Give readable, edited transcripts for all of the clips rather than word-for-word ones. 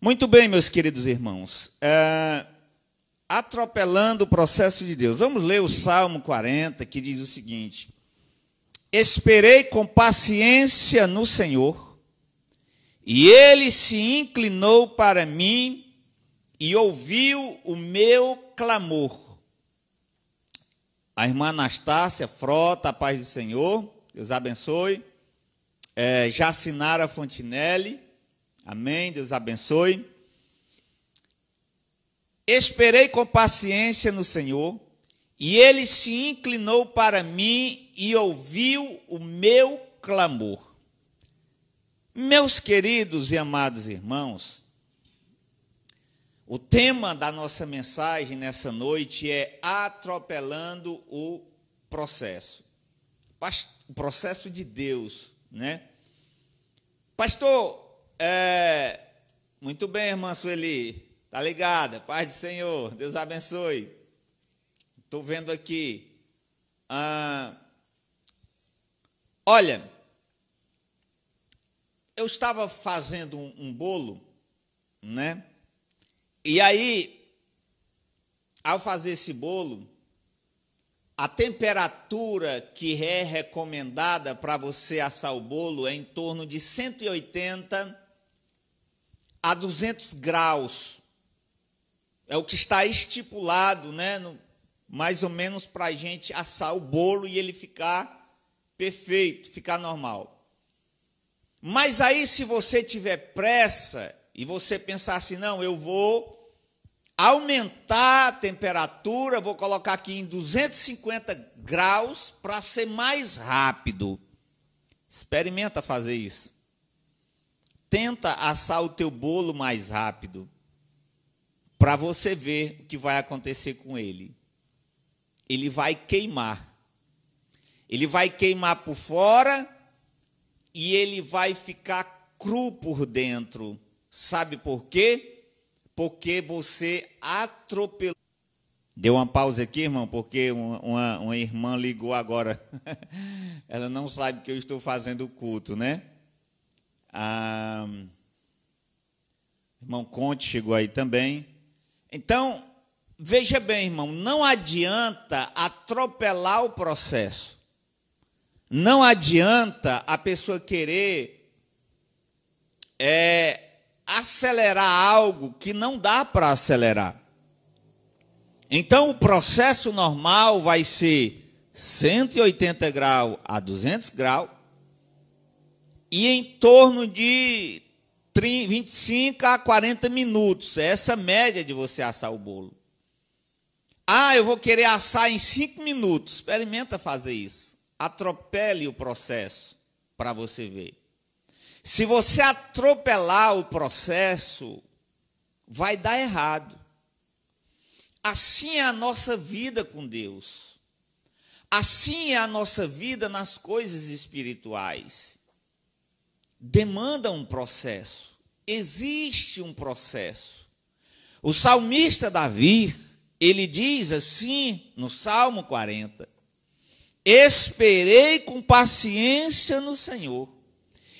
Muito bem, meus queridos irmãos. Atropelando o processo de Deus. Vamos ler o Salmo 40, que diz o seguinte: Esperei com paciência no Senhor, e Ele se inclinou para mim e ouviu o meu clamor. A irmã Anastácia Frota, a paz do Senhor, Deus abençoe. Jacinara Fontinelli, amém, Deus abençoe. Esperei com paciência no Senhor, e Ele se inclinou para mim e ouviu o meu clamor. Meus queridos e amados irmãos, o tema da nossa mensagem nessa noite é atropelando o processo. O processo de Deus, né? Pastor, muito bem, irmã Sueli, tá ligada? Paz do Senhor, Deus abençoe. Estou vendo aqui. Olha, eu estava fazendo um bolo, né? E aí, ao fazer esse bolo, a temperatura que é recomendada para você assar o bolo é em torno de 180 a 200 graus. É o que está estipulado, né, mais ou menos para a gente assar o bolo e ele ficar perfeito, ficar normal. Mas aí, se você tiver pressa e você pensar assim, não, eu vou aumentar a temperatura, vou colocar aqui em 250 graus para ser mais rápido. Experimenta fazer isso. Tenta assar o teu bolo mais rápido, para você ver o que vai acontecer com ele. Ele vai queimar. Ele vai queimar por fora e ele vai ficar cru por dentro. Sabe por quê? Porque você atropelou. Deu uma pausa aqui, irmão, porque uma irmã ligou agora. Ela não sabe que eu estou fazendo o culto, né? Irmão Conte chegou aí também. Então, veja bem, irmão, não adianta atropelar o processo. Não adianta a pessoa querer acelerar algo que não dá para acelerar. Então, o processo normal vai ser 180 graus a 200 graus e em torno de 25 a 40 minutos. É essa média de você assar o bolo. Eu vou querer assar em 5 minutos. Experimenta fazer isso. Atropele o processo para você ver. Se você atropelar o processo, vai dar errado. Assim é a nossa vida com Deus. Assim é a nossa vida nas coisas espirituais. Demanda um processo. Existe um processo. O salmista Davi, ele diz assim no Salmo 40: Esperei com paciência no Senhor,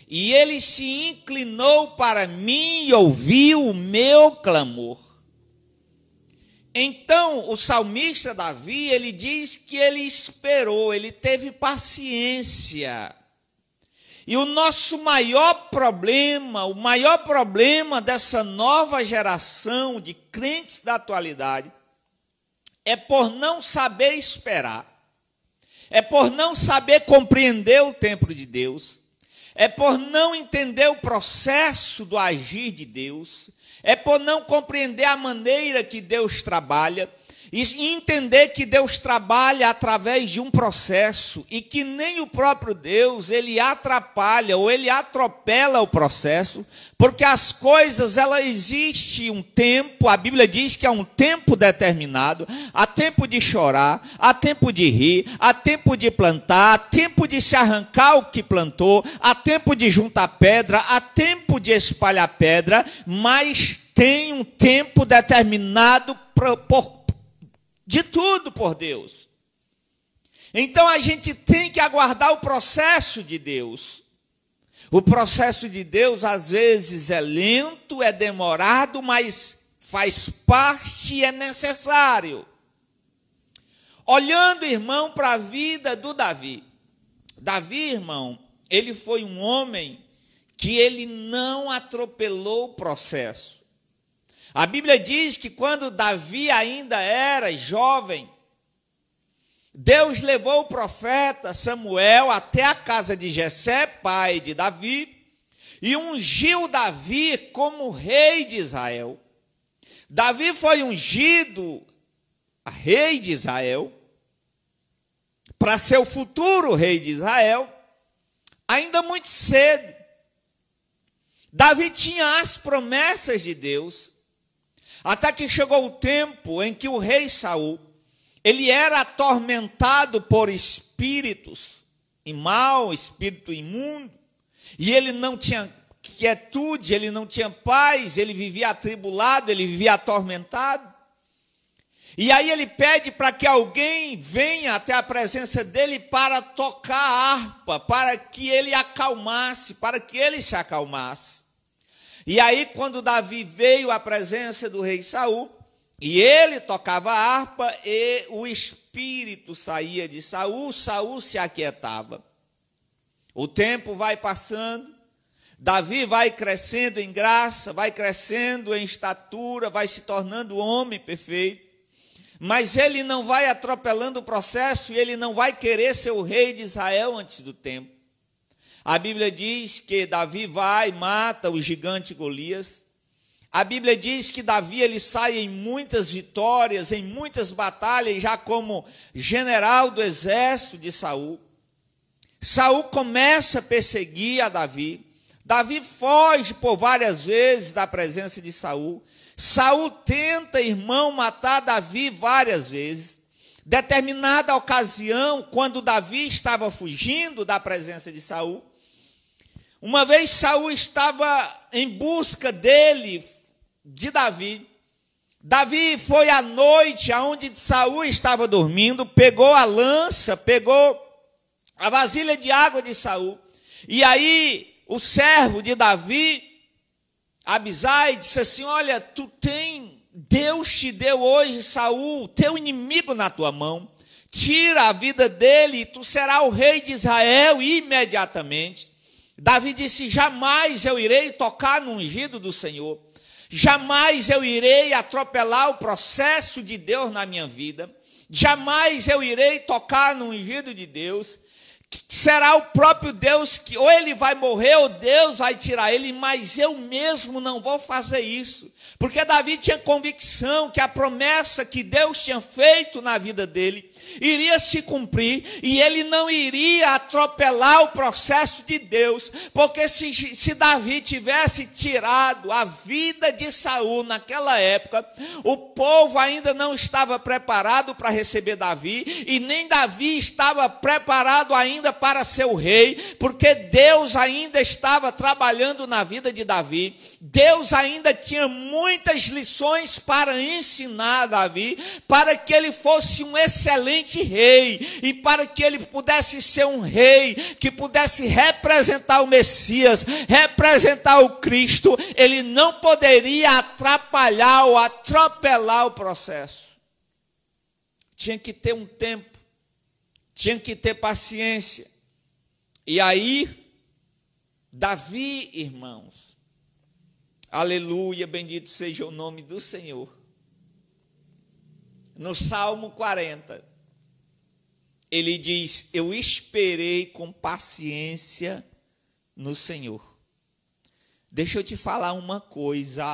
e Ele se inclinou para mim e ouviu o meu clamor. Então, o salmista Davi, ele diz que ele esperou, ele teve paciência. E o nosso maior problema, o maior problema dessa nova geração de crentes da atualidade, é por não saber esperar, é por não saber compreender o tempo de Deus, é por não entender o processo do agir de Deus, é por não compreender a maneira que Deus trabalha, e entender que Deus trabalha através de um processo e que nem o próprio Deus, ele atrapalha ou ele atropela o processo, porque as coisas, ela existe um tempo, a Bíblia diz que há um tempo determinado, há tempo de chorar, há tempo de rir, há tempo de plantar, há tempo de se arrancar o que plantou, há tempo de juntar pedra, há tempo de espalhar pedra, mas tem um tempo determinado de tudo por Deus. Então a gente tem que aguardar o processo de Deus. O processo de Deus às vezes é lento, é demorado, mas faz parte e é necessário. Olhando, irmão, para a vida do Davi. Davi, irmão, ele foi um homem que ele não atropelou o processo. A Bíblia diz que quando Davi ainda era jovem, Deus levou o profeta Samuel até a casa de Jessé, pai de Davi, e ungiu Davi como rei de Israel. Davi foi ungido a rei de Israel, para ser o futuro rei de Israel, ainda muito cedo. Davi tinha as promessas de Deus, até que chegou o tempo em que o rei Saul, ele era atormentado por espíritos mau, espírito imundo, e ele não tinha quietude, ele não tinha paz, ele vivia atribulado, ele vivia atormentado. E aí ele pede para que alguém venha até a presença dele para tocar a harpa, para que ele acalmasse, para que ele se acalmasse. E aí quando Davi veio à presença do rei Saul, e ele tocava a harpa, e o espírito saía de Saul, Saul se aquietava. O tempo vai passando, Davi vai crescendo em graça, vai crescendo em estatura, vai se tornando homem perfeito, mas ele não vai atropelando o processo e ele não vai querer ser o rei de Israel antes do tempo. A Bíblia diz que Davi vai e mata o gigante Golias. A Bíblia diz que Davi ele sai em muitas vitórias, em muitas batalhas, já como general do exército de Saul. Saul começa a perseguir a Davi. Davi foge por várias vezes da presença de Saul. Saul tenta, irmão, matar Davi várias vezes. Determinada ocasião, quando Davi estava fugindo da presença de Saul, uma vez Saul estava em busca de Davi. Davi foi à noite aonde Saul estava dormindo, pegou a lança, pegou a vasilha de água de Saul. E aí o servo de Davi, Abisai, disse assim: olha, Deus te deu hoje, Saul, teu inimigo na tua mão, tira a vida dele e tu serás o rei de Israel imediatamente. Davi disse: jamais eu irei tocar no ungido do Senhor, jamais eu irei atropelar o processo de Deus na minha vida, jamais eu irei tocar no ungido de Deus. Será o próprio Deus que ou ele vai morrer ou Deus vai tirar ele, mas eu mesmo não vou fazer isso. Porque Davi tinha convicção que a promessa que Deus tinha feito na vida dele iria se cumprir, e ele não iria atropelar o processo de Deus, porque se Davi tivesse tirado a vida de Saul naquela época, o povo ainda não estava preparado para receber Davi, e nem Davi estava preparado ainda para ser o rei, porque Deus ainda estava trabalhando na vida de Davi. Deus ainda tinha muitas lições para ensinar a Davi, para que ele fosse um excelente rei, e para que ele pudesse ser um rei, que pudesse representar o Messias, representar o Cristo. Ele não poderia atrapalhar ou atropelar o processo. Tinha que ter um tempo, tinha que ter paciência. E aí, Davi, irmãos, aleluia, bendito seja o nome do Senhor. No Salmo 40, ele diz: eu esperei com paciência no Senhor. Deixa eu te falar uma coisa.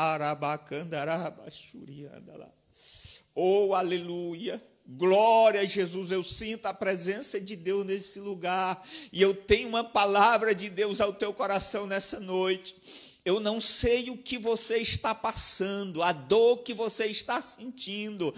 Oh, aleluia. Glória a Jesus, eu sinto a presença de Deus nesse lugar. E eu tenho uma palavra de Deus ao teu coração nessa noite. Eu não sei o que você está passando, a dor que você está sentindo,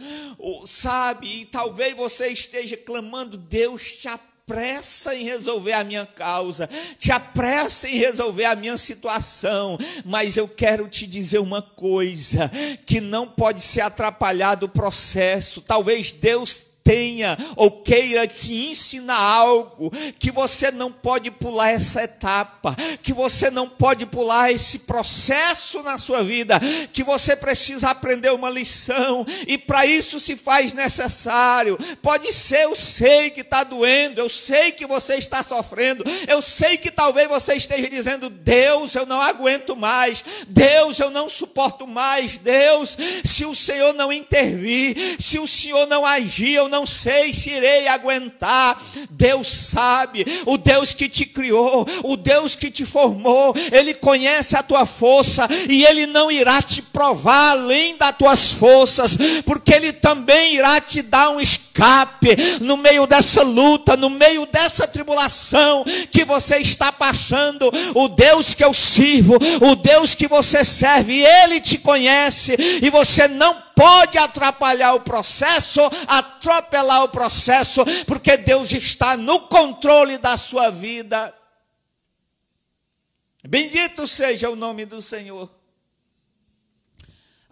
sabe? E talvez você esteja clamando: Deus, te apressa em resolver a minha causa, te apressa em resolver a minha situação. Mas eu quero te dizer uma coisa, que não pode ser atrapalhado o processo. Talvez Deus tenha ou queira te ensinar algo, que você não pode pular essa etapa, que você não pode pular esse processo na sua vida, que você precisa aprender uma lição, e para isso se faz necessário. Pode ser, eu sei que está doendo, eu sei que você está sofrendo, eu sei que talvez você esteja dizendo: Deus, eu não aguento mais, Deus, eu não suporto mais, Deus, se o Senhor não intervir, se o Senhor não agir, eu não sei se irei aguentar. Deus sabe, o Deus que te criou, o Deus que te formou, Ele conhece a tua força, e Ele não irá te provar além das tuas forças, porque Ele também irá te dar um escape no meio dessa luta, no meio dessa tribulação que você está passando. O Deus que eu sirvo, o Deus que você serve, Ele te conhece, e você não pode atrapalhar o processo, atropelar o processo, porque Deus está no controle da sua vida. Bendito seja o nome do Senhor.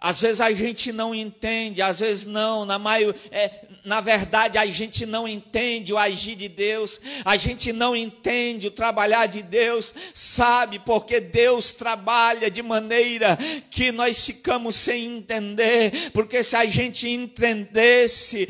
Às vezes a gente não entende, às vezes não, na verdade a gente não entende o agir de Deus, a gente não entende o trabalhar de Deus, sabe, porque Deus trabalha de maneira que nós ficamos sem entender, porque se a gente entendesse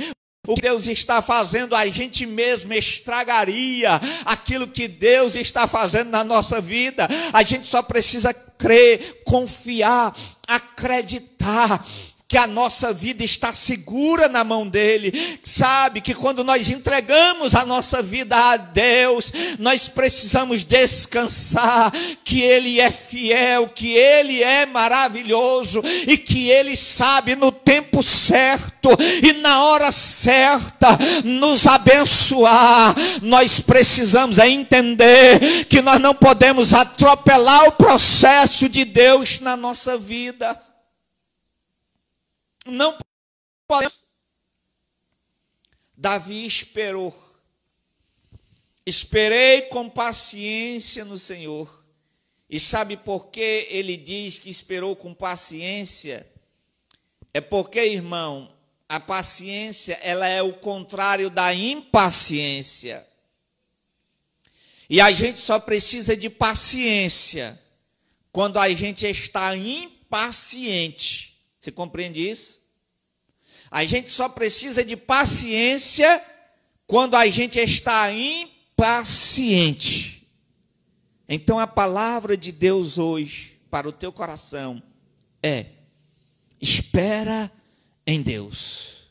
o que Deus está fazendo, a gente mesmo estragaria aquilo que Deus está fazendo na nossa vida. A gente só precisa crer, confiar, acreditar que a nossa vida está segura na mão dele. Sabe que quando nós entregamos a nossa vida a Deus, nós precisamos descansar, que Ele é fiel, que Ele é maravilhoso, e que Ele sabe no tempo certo e na hora certa nos abençoar. Nós precisamos entender que nós não podemos atropelar o processo de Deus na nossa vida. Não podemos. Davi esperou. Esperei com paciência no Senhor. E sabe por que ele diz que esperou com paciência? É porque, irmão, a paciência, ela é o contrário da impaciência. E a gente só precisa de paciência quando a gente está impaciente. Você compreende isso? A gente só precisa de paciência quando a gente está impaciente. Então a palavra de Deus hoje para o teu coração é: espera em Deus.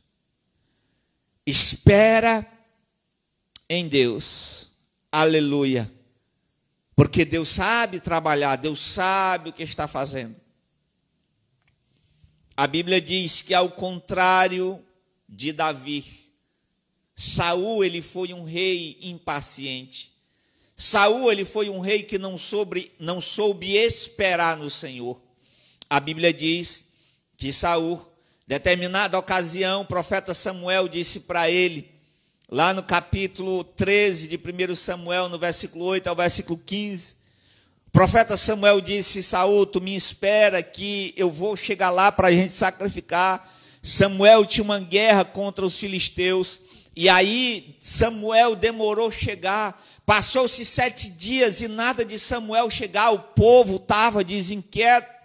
Espera em Deus. Aleluia. Porque Deus sabe trabalhar, Deus sabe o que está fazendo. A Bíblia diz que, ao contrário de Davi, Saul, ele foi um rei impaciente. Saul, ele foi um rei que não soube esperar no Senhor. A Bíblia diz que Saul, determinada ocasião, o profeta Samuel disse para ele, lá no capítulo 13 de 1 Samuel, no versículo 8 ao versículo 15, o profeta Samuel disse: Saul, tu me espera que eu vou chegar lá para a gente sacrificar. Samuel tinha uma guerra contra os filisteus, e aí Samuel demorou chegar. Passou-se 7 dias e nada de Samuel chegar, o povo estava desinquieto.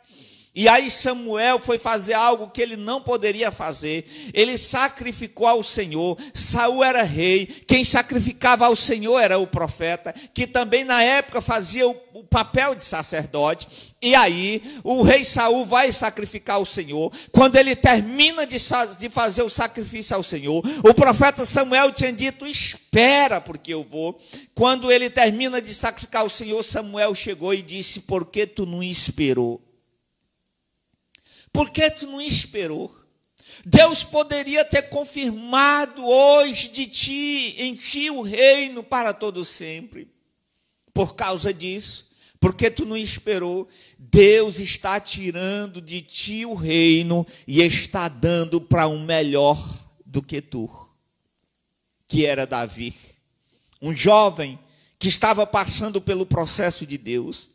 E aí Samuel foi fazer algo que ele não poderia fazer. Ele sacrificou ao Senhor. Saul era rei. Quem sacrificava ao Senhor era o profeta, que também na época fazia o papel de sacerdote. E aí o rei Saul vai sacrificar ao Senhor. Quando ele termina de fazer o sacrifício ao Senhor, o profeta Samuel tinha dito: espera, porque eu vou. Quando ele termina de sacrificar ao Senhor, Samuel chegou e disse: por que tu não esperou? Por que tu não esperou? Deus poderia ter confirmado hoje em ti o reino para todo sempre. Por causa disso, porque tu não esperou, Deus está tirando de ti o reino e está dando para um melhor do que tu, que era Davi. Um jovem que estava passando pelo processo de Deus,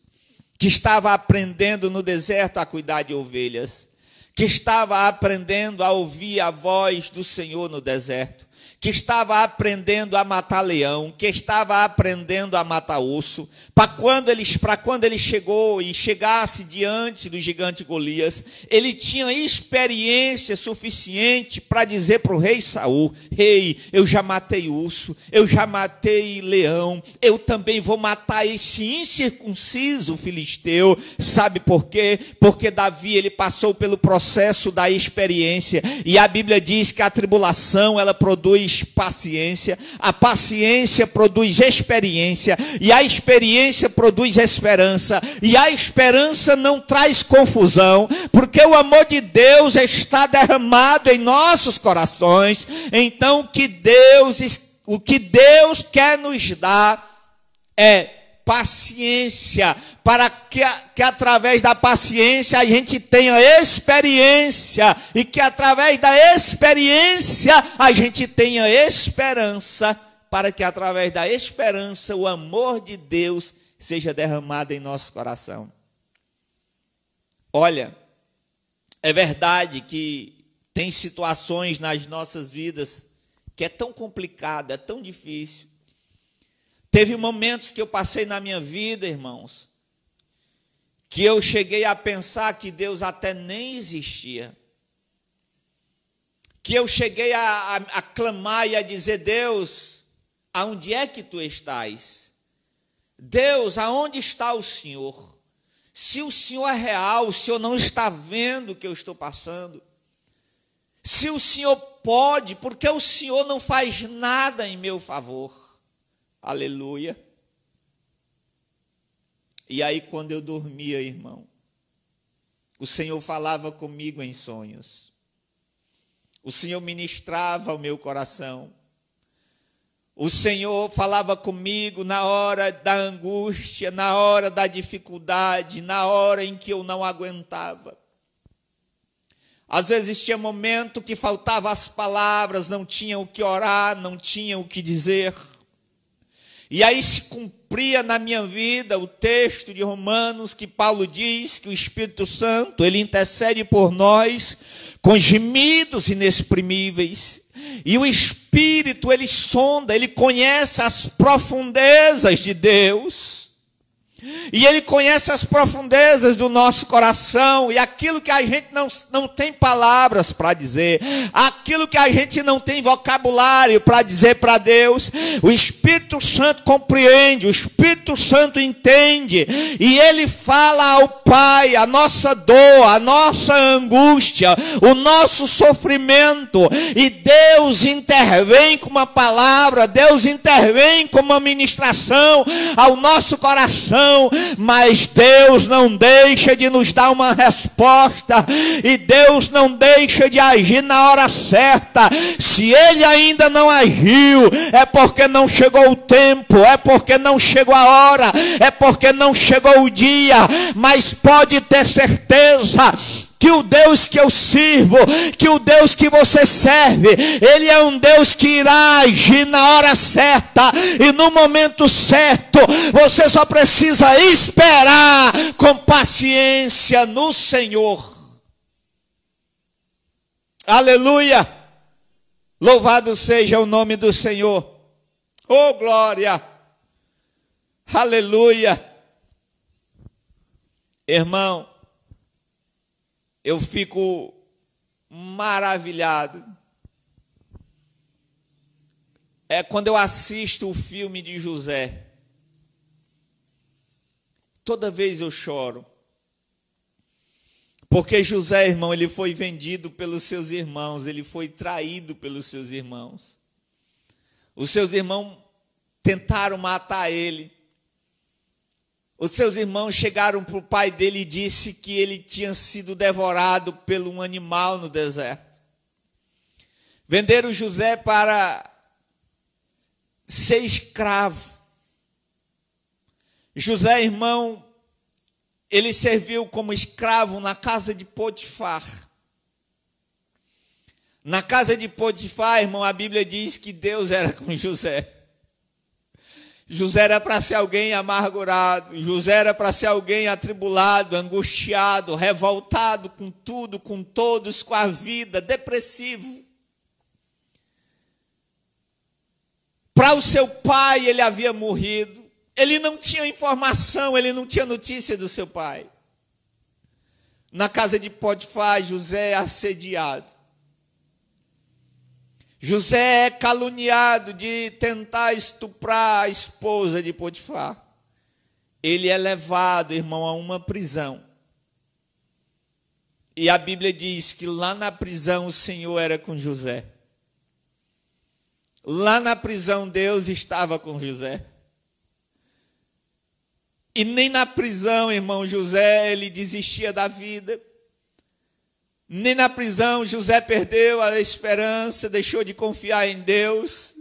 que estava aprendendo no deserto a cuidar de ovelhas, que estava aprendendo a ouvir a voz do Senhor no deserto, que estava aprendendo a matar leão, que estava aprendendo a matar urso, para quando ele chegou e chegasse diante do gigante Golias, ele tinha experiência suficiente para dizer para o rei Saul: rei, eu já matei urso, eu já matei leão, eu também vou matar esse incircunciso filisteu. Sabe por quê? Porque Davi, ele passou pelo processo da experiência, e a Bíblia diz que a tribulação, ela produz paciência, a paciência produz experiência, e a experiência produz esperança, e a esperança não traz confusão, porque o amor de Deus está derramado em nossos corações. Então o que Deus quer nos dar é paciência, para que através da paciência a gente tenha experiência, e que através da experiência a gente tenha esperança, para que através da esperança o amor de Deus seja derramado em nosso coração. Olha, é verdade que tem situações nas nossas vidas que é tão complicado, é tão difícil. Teve momentos que eu passei na minha vida, irmãos, que eu cheguei a pensar que Deus até nem existia. Que eu cheguei a clamar e a dizer: Deus, aonde é que tu estás? Deus, aonde está o Senhor? Se o Senhor é real, o Senhor não está vendo o que eu estou passando. Se o Senhor pode, por que o Senhor não faz nada em meu favor? Aleluia. E aí, quando eu dormia, irmão, o Senhor falava comigo em sonhos. O Senhor ministrava ao meu coração. O Senhor falava comigo na hora da angústia, na hora da dificuldade, na hora em que eu não aguentava. Às vezes tinha momento que faltavam as palavras, não tinha o que orar, não tinha o que dizer. E aí se cumpria na minha vida o texto de Romanos, que Paulo diz que o Espírito Santo, ele intercede por nós com gemidos inexprimíveis. E o Espírito, ele sonda, ele conhece as profundezas de Deus. E ele conhece as profundezas do nosso coração, e aquilo que a gente não tem palavras para dizer, aquilo que a gente não tem vocabulário para dizer para Deus, o Espírito Santo compreende, o Espírito Santo entende, e ele fala ao Pai a nossa dor, a nossa angústia, o nosso sofrimento, e Deus intervém com uma palavra, Deus intervém com uma ministração ao nosso coração. Mas Deus não deixa de nos dar uma resposta, e Deus não deixa de agir na hora certa. Se Ele ainda não agiu, é porque não chegou o tempo, é porque não chegou a hora, é porque não chegou o dia. Mas pode ter certeza que o Deus que eu sirvo, que o Deus que você serve, Ele é um Deus que irá agir na hora certa e no momento certo. Você só precisa esperar com paciência no Senhor. Aleluia! Louvado seja o nome do Senhor. Oh, glória! Aleluia! Irmão, eu fico maravilhado. É quando eu assisto o filme de José. Toda vez eu choro. Porque José, irmão, ele foi vendido pelos seus irmãos, ele foi traído pelos seus irmãos. Os seus irmãos tentaram matar ele. Os seus irmãos chegaram para o pai dele e disse que ele tinha sido devorado por um animal no deserto. Venderam José para ser escravo. José, irmão, ele serviu como escravo na casa de Potifar. Na casa de Potifar, irmão, a Bíblia diz que Deus era com José. José era para ser alguém amargurado, José era para ser alguém atribulado, angustiado, revoltado com tudo, com todos, com a vida, depressivo. Para o seu pai, ele havia morrido. Ele não tinha informação, ele não tinha notícia do seu pai. Na casa de Potifar, José é assediado. José é caluniado de tentar estuprar a esposa de Potifar. Ele é levado, irmão, a uma prisão. E a Bíblia diz que lá na prisão o Senhor era com José. Lá na prisão Deus estava com José. E nem na prisão, irmão, José, ele desistia da vida. Nem na prisão José perdeu a esperança, deixou de confiar em Deus.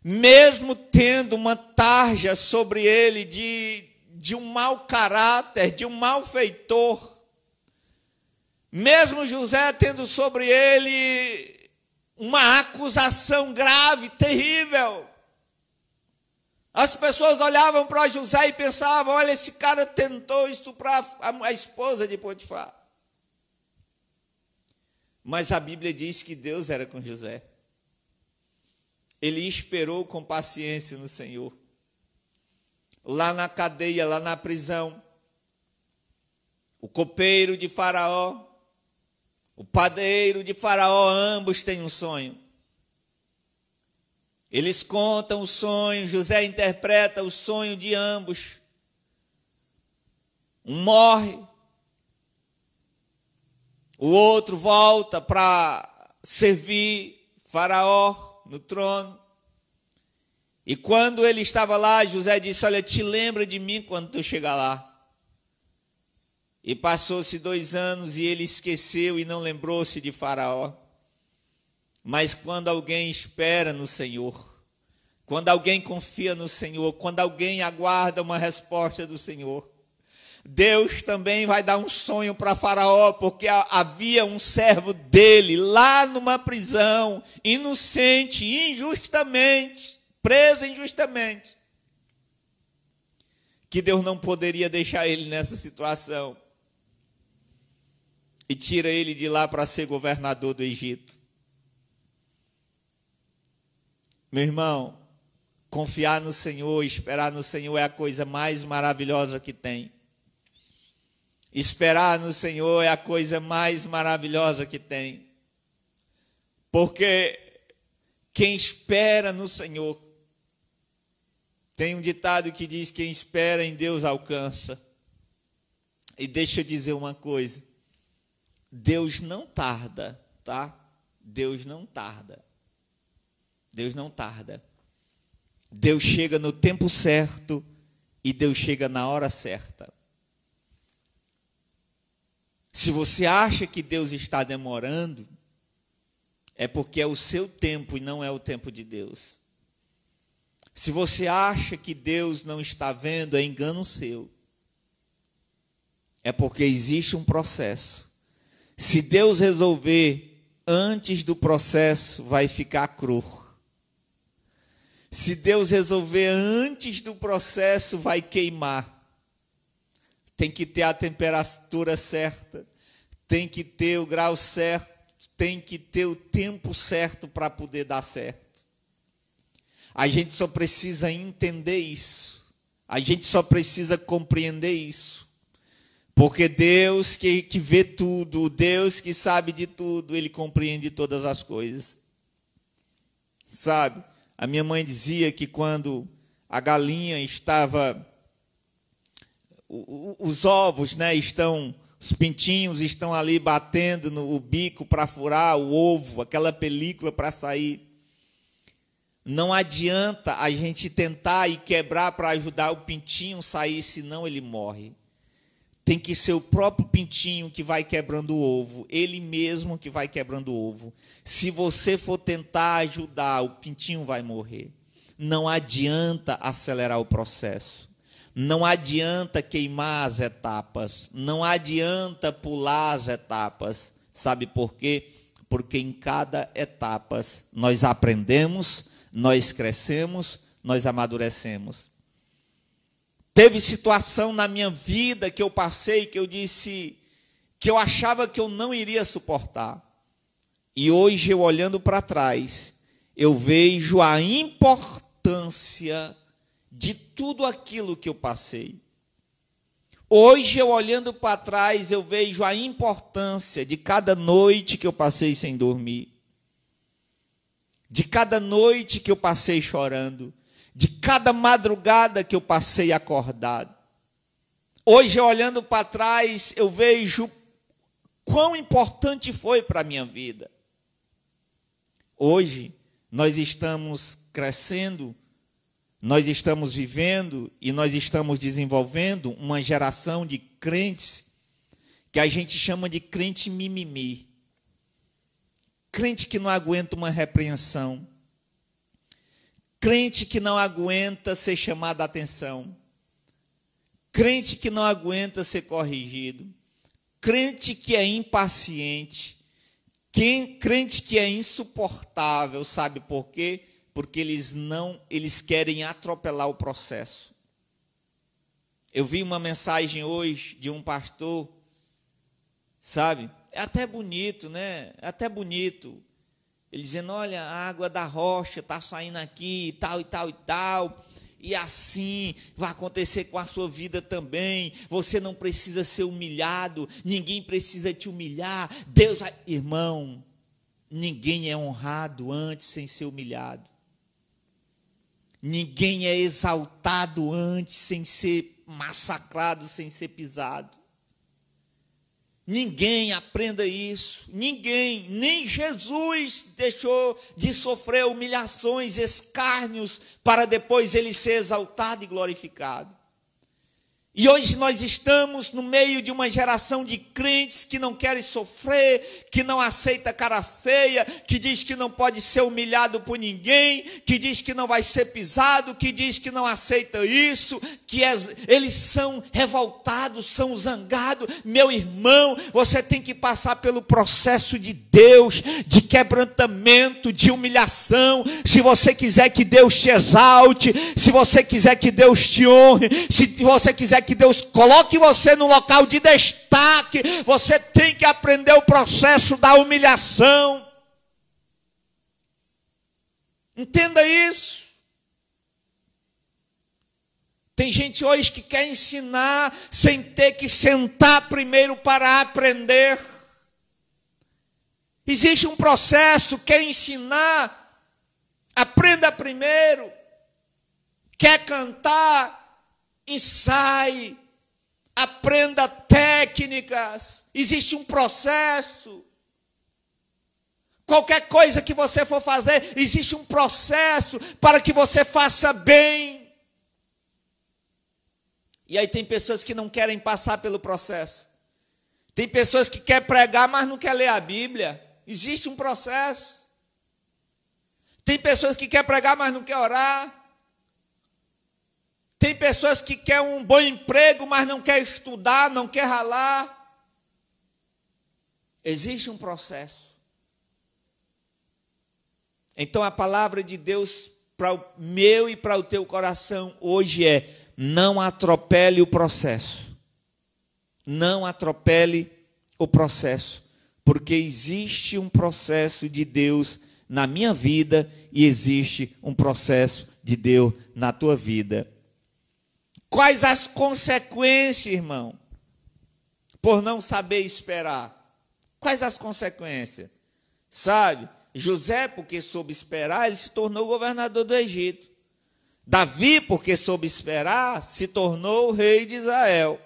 Mesmo tendo uma tarja sobre ele de um mau caráter, de um malfeitor. Mesmo José tendo sobre ele uma acusação grave, terrível. As pessoas olhavam para José e pensavam, olha, esse cara tentou estuprar a esposa de Potifar. Mas a Bíblia diz que Deus era com José. Ele esperou com paciência no Senhor. Lá na cadeia, lá na prisão, o copeiro de Faraó, o padeiro de Faraó, ambos têm um sonho. Eles contam o sonho, José interpreta o sonho de ambos. Um morre, o outro volta para servir Faraó no trono. E quando ele estava lá, José disse, olha, te lembra de mim quando tu chegar lá. E passou-se 2 anos e ele esqueceu e não lembrou-se de Faraó. Mas quando alguém espera no Senhor, quando alguém confia no Senhor, quando alguém aguarda uma resposta do Senhor, Deus também vai dar um sonho para Faraó, porque havia um servo dele lá numa prisão, inocente, injustamente, preso injustamente, que Deus não poderia deixar ele nessa situação e tira ele de lá para ser governador do Egito. Meu irmão, confiar no Senhor, esperar no Senhor é a coisa mais maravilhosa que tem. Esperar no Senhor é a coisa mais maravilhosa que tem. Porque quem espera no Senhor, tem um ditado que diz, quem espera em Deus alcança. E deixa eu dizer uma coisa, Deus não tarda, tá? Deus não tarda. Deus não tarda. Deus chega no tempo certo e Deus chega na hora certa. Se você acha que Deus está demorando, é porque é o seu tempo e não é o tempo de Deus. Se você acha que Deus não está vendo, é engano seu. É porque existe um processo. Se Deus resolver antes do processo, vai ficar cru. Se Deus resolver antes do processo, vai queimar. Tem que ter a temperatura certa, tem que ter o grau certo, tem que ter o tempo certo para poder dar certo. A gente só precisa entender isso. A gente só precisa compreender isso. Porque Deus que vê tudo, Deus que sabe de tudo, Ele compreende todas as coisas. Sabe? A minha mãe dizia que quando a galinha estava... Os ovos, né, os pintinhos estão ali batendo no bico para furar o ovo, aquela película para sair. Não adianta a gente tentar e quebrar para ajudar o pintinho a sair, senão ele morre. Tem que ser o próprio pintinho que vai quebrando o ovo, ele mesmo que vai quebrando o ovo. Se você for tentar ajudar, o pintinho vai morrer. Não adianta acelerar o processo. Não adianta queimar as etapas, não adianta pular as etapas. Sabe por quê? Porque em cada etapa nós aprendemos, nós crescemos, nós amadurecemos. Teve situação na minha vida que eu passei, que eu disse, que eu achava que eu não iria suportar. E hoje, eu olhando para trás, eu vejo a importância de tudo aquilo que eu passei. Hoje, eu olhando para trás, eu vejo a importância de cada noite que eu passei sem dormir, de cada noite que eu passei chorando, de cada madrugada que eu passei acordado. Hoje, olhando para trás, eu vejo quão importante foi para a minha vida. Hoje, nós estamos crescendo, nós estamos vivendo e nós estamos desenvolvendo uma geração de crentes que a gente chama de crente mimimi. Crente que não aguenta uma repreensão. Crente que não aguenta ser chamado a atenção. Crente que não aguenta ser corrigido. Crente que é impaciente. Crente que é insuportável, sabe por quê? Porque eles querem atropelar o processo. Eu vi uma mensagem hoje de um pastor, sabe? É até bonito, né? É até bonito. Ele dizendo, olha, a água da rocha está saindo aqui, e tal, e tal, e tal. E assim vai acontecer com a sua vida também. Você não precisa ser humilhado, ninguém precisa te humilhar. Deus, irmão, ninguém é honrado antes sem ser humilhado. Ninguém é exaltado antes sem ser massacrado, sem ser pisado. Ninguém, aprenda isso. Ninguém, nem Jesus deixou de sofrer humilhações, escárnios, para depois ele ser exaltado e glorificado. E hoje nós estamos no meio de uma geração de crentes que não querem sofrer, que não aceita cara feia, que diz que não pode ser humilhado por ninguém, que diz que não vai ser pisado, que diz que não aceita isso, eles são revoltados, são zangados. Meu irmão, você tem que passar pelo processo de Deus, de quebrantamento, de humilhação. Se você quiser que Deus te exalte, se você quiser que Deus te honre, se você quiser que Deus coloque você no local de destaque, você tem que aprender o processo da humilhação. Entenda isso. Tem gente hoje que quer ensinar sem ter que sentar primeiro para aprender. Existe um processo, quer ensinar, aprenda primeiro. Quer cantar, ensaie, aprenda técnicas, existe um processo. Qualquer coisa que você for fazer, existe um processo para que você faça bem. E aí tem pessoas que não querem passar pelo processo. Tem pessoas que querem pregar, mas não querem ler a Bíblia. Existe um processo. Tem pessoas que querem pregar, mas não querem orar. Tem pessoas que querem um bom emprego, mas não querem estudar, não querem ralar. Existe um processo. Então a palavra de Deus para o meu e para o teu coração hoje é: não atropele o processo. Não atropele o processo. Porque existe um processo de Deus na minha vida e existe um processo de Deus na tua vida. Quais as consequências, irmão, por não saber esperar? Quais as consequências? Sabe, José, porque soube esperar, ele se tornou governador do Egito. Davi, porque soube esperar, se tornou o rei de Israel.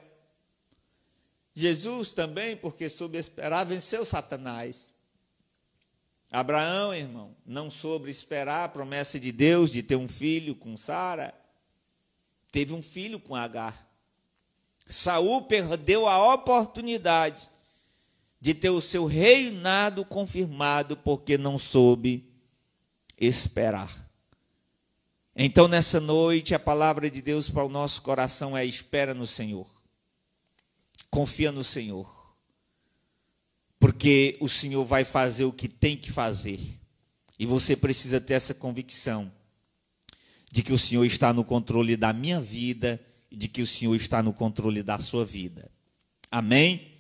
Jesus também, porque soube esperar, venceu Satanás. Abraão, irmão, não soube esperar a promessa de Deus de ter um filho com Sara. Teve um filho com Agar. Saul perdeu a oportunidade de ter o seu reinado confirmado porque não soube esperar. Então, nessa noite, a palavra de Deus para o nosso coração é: espera no Senhor. Confia no Senhor. Porque o Senhor vai fazer o que tem que fazer. E você precisa ter essa convicção de que o Senhor está no controle da minha vida e de que o Senhor está no controle da sua vida. Amém?